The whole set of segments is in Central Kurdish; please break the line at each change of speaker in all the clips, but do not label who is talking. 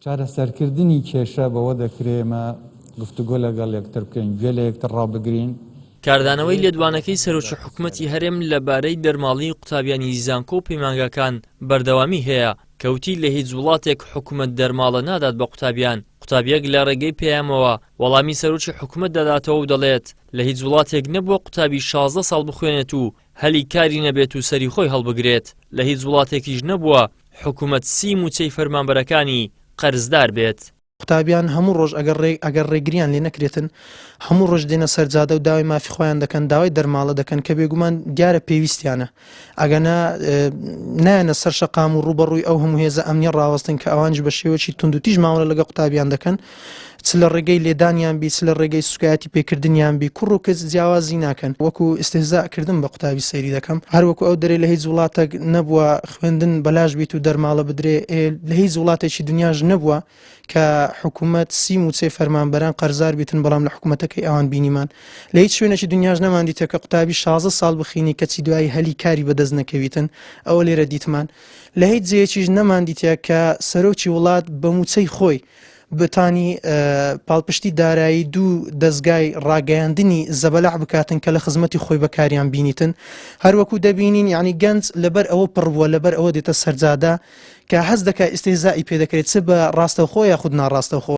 چارەسەرکردنی کێشە بەوە دەکرێمە گفتوگۆ لەگەڵ یەکتر بکەین، گوێ لە یەکتر ڕابگرین.
کاردانەوەی لێدوانەکەی سەرۆکی حکوومەتی هەرێم لەبارەی دەرماڵی قوتابیانی زانکۆ و پەیمانگاکان بەردەوامی هەیە. کەوتی لە هیچ وڵاتێک حکوومەت دەرماڵە نادات بە قوتابیان. قوتابیەک لە ڕێگەی پەیامەوە وەڵامی سەرۆکی حکوومەت دەداتەوە و دەڵێت لە هیچ وڵاتێک نەبووە قوتابی 16 ساڵ بخوێنێت و هەلی کاری نەبێت و سەری خۆی هەڵبگرێت. لە هیچ وڵاتێکیش نەبووە حکوومەت سی موچەی فەرمانبەرەکانی قەرزدار بێت.
قوتابیان هەموو ڕۆژ ئەگەر ڕێگریان لێ نەکرێتن هەموو ڕۆژ دێنە سەرجادە و داوای مافی خۆیان دەکەن، داوای دەرماڵە دەکەن کە بێگومان دیارە پێویستیانە. ئەگەنا نایەنە سەر شەقام و ڕوبەڕووی ئەو هەموو هێزە ئەمنی ڕاوەستن کە ئەوانش بە شێوەی تونند و تیژ ماوەڵە لەگە قوتابیان دەکەن، چ لە ڕێگەی لێدانیان بی، چ لە ڕێگەی سوکایەتی پێکردنیان بی، کوڕ و کەس جیاوازی ناکەن. وەکو ئستهزاءکردن بە قوتابی سەیری دەکەم، هەروەکو ئەو دەرێ لە هیچ وڵاتێک نەبووە خوێندن بەلاش بیت و دەرماڵە بدرێ، لە هیچ وڵاتێکی دنیاش نەبووە کە حکوومەت سی موچەی فەرمانبەران قەرزار بیتن، بەڵام لە حکوومەتەکەی ئەوان بینیمان. لە هیچ شوێنێکی دنیاش نەماندیتە کە قوتابی 16 ساڵ بخینی کەچی دوایی هەلی کاری بەدەست نەکەویتن. ئەوە لێرە دیتمان لە هیچ جێیەکیش نەماندیتە کە سەرۆکی وڵات بە موچەی خۆی بتانی پاڵپشتی دارایی دوو دەستگای ڕاگەیاندنی زەبەلەع بکاتن کە لە خزمەتی خۆی بەکاریان بینیتن. هەروەکو دەبینین یعنی گەنج لەبەر ئەوە پڕبووە، لەبەر ئەوە دێتە سەرجادا کە هەست دەکات ئیستهزائی پێ دەکرێت، چ بە ڕاستەوخۆ یاخود ناڕاستەوخۆ.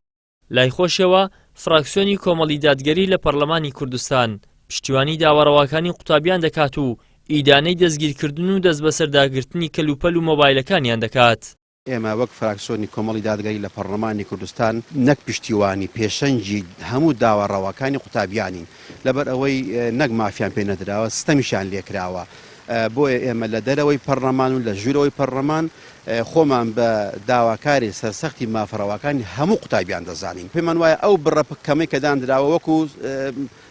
لای خۆشەوە فراکسیۆنی کۆمەڵی دادگەری لە پەرلەمانی کوردستان پشتیوانی داوەڕەوەکانی قوتابیان دەکات و ئیدانەی دەستگیرکردن و دەست بەسەرداگرتنی کەلوپەل و مۆبایلەکانیان دەکات.
ئێمە وەک فراکسیۆنی کۆمەڵی دادگەری لە پەرلەمانی کوردستان نەک پشتیوانی پێشەنجی هەموو داوەڕەوەکانی قوتابیانین، لەبەر ئەوەی نەک مافیان پێ نەدراوە ستەمیشان لێکراوە. بۆیە ئێمە لە دەرەوەی پەرلەمان و لە ژوورەوەی پەرلەمان خۆمان بە داواکاری سەرسەختی مافرەوەکانی هەموو قوتابیان دەزانین. پێمان وایە ئەو بڕەکەمەی کە دانراوە وەکو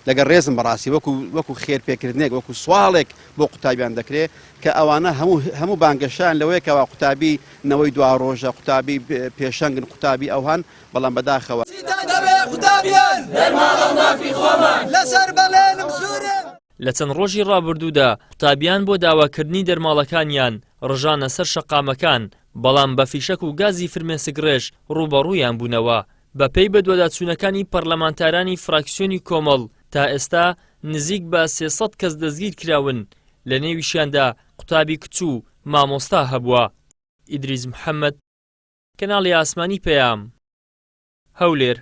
لەگەڵ ڕێزم بەڕاستی وەکو خێرپێکردنێک وەکو سواڵێک بۆ قوتابیان دەکرێت کە ئەوانە هەموو بانگەشان لەوەیە کەوا قوتابی نەوەی دوا ڕۆژە، قوتابی پێشەنگن، قوتابی ئەوهان، بەڵام بەداخەوە
لە چەند ڕۆژی ڕابردوودا قوتابیان بۆ داواکردنی دەرماڵەکانیان ڕژانە سەر شەقامەکان، بەڵام بە فیشەک و گازی فرمێسکڕێژ ڕوبەڕوویان بوونەوە. بەپێی بەدواداچوونەکانی پەرلەمانتارانی فراکسیۆنی کۆمەڵ تا ئێستا نزیک بە 300 کەس دەستگیر کراون، لە نێویشیاندا قوتابی کچوو مامۆستا هەبووە. ئیدریس محەممەد، کەناڵی ئاسمانی پەیام، هەولێر.